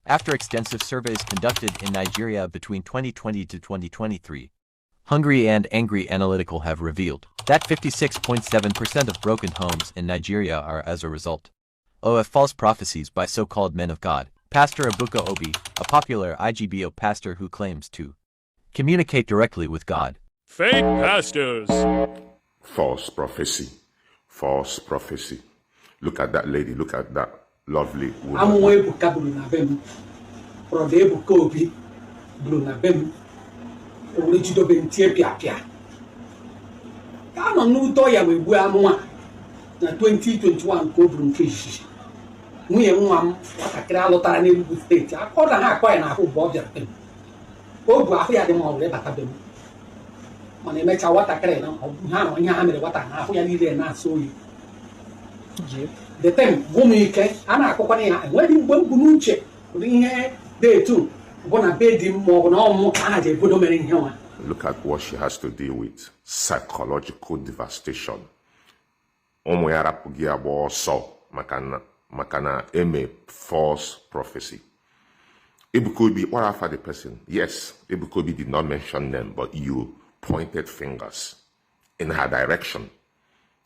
After extensive surveys conducted in Nigeria between 2020 to 2023, Hungry and Angry Analytical have revealed that 56.7% of broken homes in Nigeria are as a result of false prophecies by so-called men of God. Pastor Ebuka Obi, a popular IGBO pastor who claims to communicate directly with God. Fake pastors. False prophecy. False prophecy. Look at that lady. Look at that lovely woman. Na 2021 ko buru nke isi nwunye nwa m nwatakịrị alụtara n'Enugu steeti akọda ha akọ ya na ahụ bụ ọ bịara be m o bu ahụ ya dị ma ọ bụrụ ịbata be m mana emecha nwatakịrị na ha onye ha mere nwata na ahụ ya niile na-asọ oyi the time bụ m ike a na-akọkwana ya enweghị mgbe m bụ n'uche ụdị ihe dị etu bụ na be di m ma ọ bụ na ọmụ ka ha ji ebodo mere ihe nwa. Look at what she has to deal with. Psychological devastation. Makana eme false prophecy. Ebukobi, what after the person? Yes, Ebukobi did not mention them, but you pointed fingers in her direction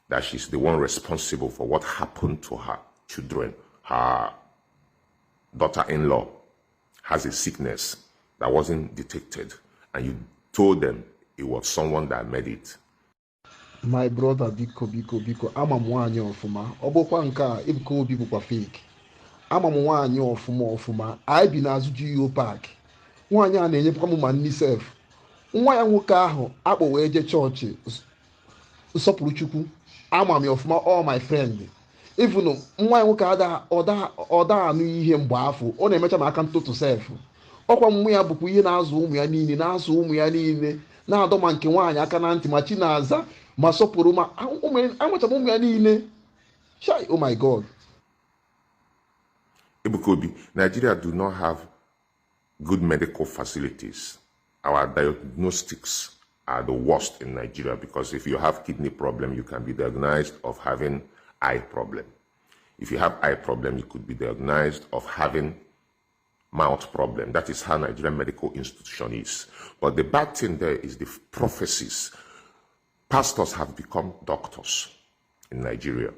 that she's the one responsible for what happened to her children. Her daughter-in-law has a sickness that wasn't detected, and you told them it was someone that made it. My brother, biko, ama m nwaanyị ọfụma, ọ bụkwa nke a Ebuka Obi bụkwa fake. Ama m nwaanyị ọfụma, anyị bi n'azụ GO Park. Nwaanyị a na-enyepụkwa m ma nni sef. Nwa ya nwoke ahụ akpọ wee je chọọchị nsọpụrụ Chukwu. Ama m ọfụma, all my friend. Even nwa ya nwoke ọda anụ ihe mgbe afọ, ọ na-emecha m aka ntụtụ sef. Ọkwa mmụ ya bụkwa ihe na-azụ ụmụ ya niile, na-adọ ma nke nwaanyị aka na ntị ma chi na-aza ma sọpụrụ ma amachara ụmụ ya niile. Chai, oh my God. Ebukobi, Nigeria do not have good medical facilities. Our diagnostics are the worst in Nigeria because if you have kidney problem, you can be diagnosed of having eye problem. If you have eye problem, you could be diagnosed of having mouth problem. That is how Nigerian medical institution is. But the bad thing there is the prophecies. Pastors have become doctors in Nigeria.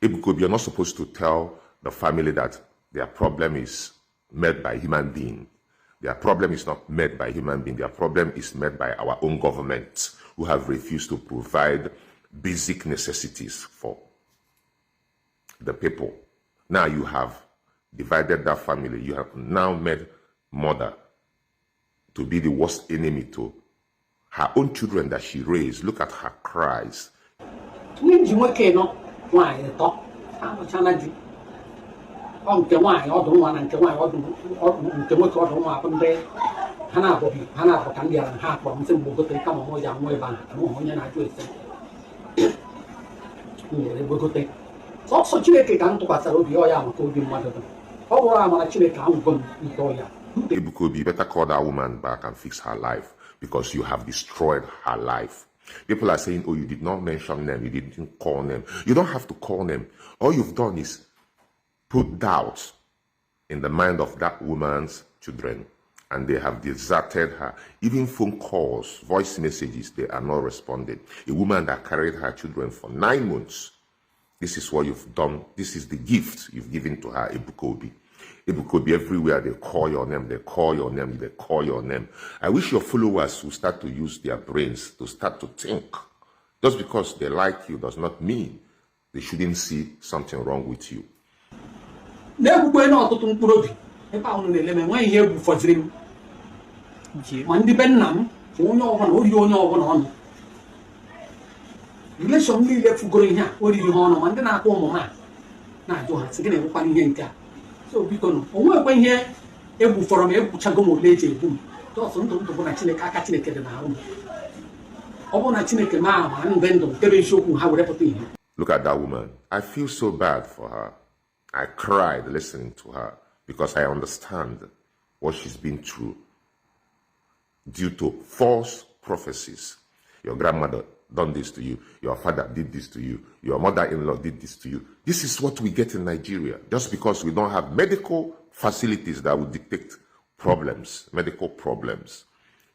Ebukobi, you're not supposed to tell the family that their problem is made by human being. Their problem is not made by human being. Their problem is made by our own government who have refused to provide basic necessities for the people. Now you have divided that family. You have now made mother to be the worst enemy to her own children that she raised. Look at her cries. Ebukobi, better call that woman back and fix her life because you have destroyed her life. People are saying, oh, you did not mention them, you didn't call them. You don't have to call them. All you've done is put doubt in the mind of that woman's children, and they have deserted her. Even phone calls, voice messages, they are not responding. A woman that carried her children for 9 months. This is what you've done. This is the gift you've given to her, Ebukobi. Ebukobi, everywhere they call your name, they call your name, they call your name. I wish your followers will start to use their brains to start to think. Just because they like you does not mean they shouldn't see something wrong with you. Relation niile fugoro ihe a oriri ha ọnụ ma ndị na-akpọ ụmụ ha na-ajụ ha sị gị na-enwekwana ihe nke a so biko nụ onwekwe ihe egbufọrọ m egbuchago m ole eji egbu m jọsọ ndụ bụ na Chineke aka Chineke dị n'ahụ m ọ bụ na Chineke ma ama ndị ndụ debe isiokwu ha were pụta ihe. Look at that woman. I feel so bad for her. I cried listening to her because I understand what she's been through due to false prophecies. Your grandmother done this to you, your father did this to you, your mother-in-law did this to you. This is what we get in Nigeria just because we don't have medical facilities that would detect problems, medical problems.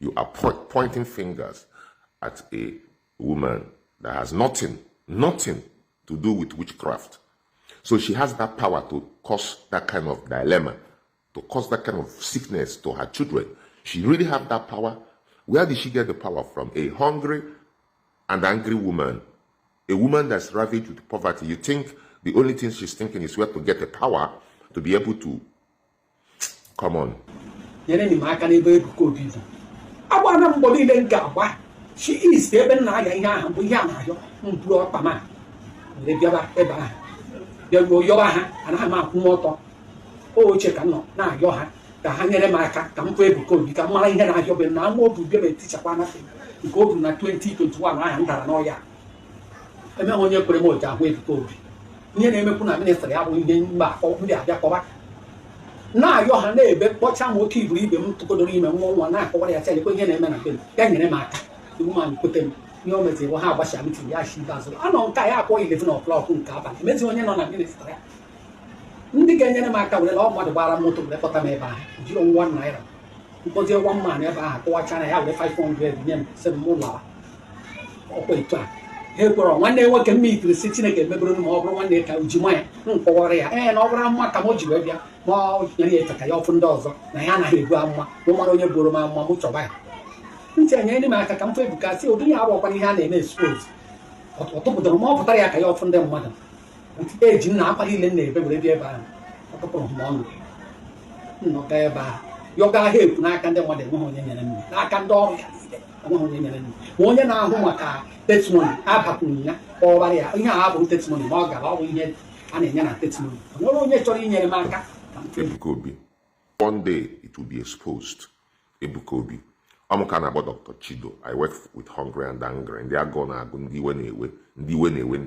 You are pointing fingers at a woman that has nothing to do with witchcraft. So she has that power to cause that kind of dilemma, to cause that kind of sickness to her children. She really have that power. Where did she get the power from? A hungry and angry woman, a woman that's ravaged with poverty. You think the only thing she's thinking is where to get the power to be able to, come on. She is there, but now we are and I'm a motor. Oh, check no, now your hand. The hanging marker, come to because you can mind that I have been now more to be a teacher one thing. You go to 2021, I am paranoia. And then when you put a more way to go. Near name put a minister, I will be back over the now your hand, but what time will keep leaving to go to him and one night for what I tell you, when you're a then in a matter. The woman put them. You may say, well, how was she does? I don't care how you live in a flock in Capa. Maybe when you're on a minister. Indigenous Marca will all want to buy a motor to Potameba. You don't want naira. Because you're one man ever to watch and I have the 500 yen, 7 more. Oh, wait, here one day what can meet the city again, maybe over one day, Jimmy, for and over a Makamoji, more than often does. Diana, he grandma, no one on your Burma, Mamucha. Any matter come to because you do have open hand in his schools. Or to put the more for I often them mother. Age in Napoli, neighbor will be a ban. A couple of months. No, there by your guy here, and I can do what they want in enemy. I can do one now, Homaka, that's money, Apapunia, or Varia, in our that's money, Morga, all we had, and in Yana, that's money. No, yes, or in Yamaka. Ebukobi. One day it will be exposed. Ebukobi. I'm about Dr. Chido. I work with Hungry and Angry, and they are gonna go. They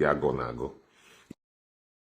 are gonna go.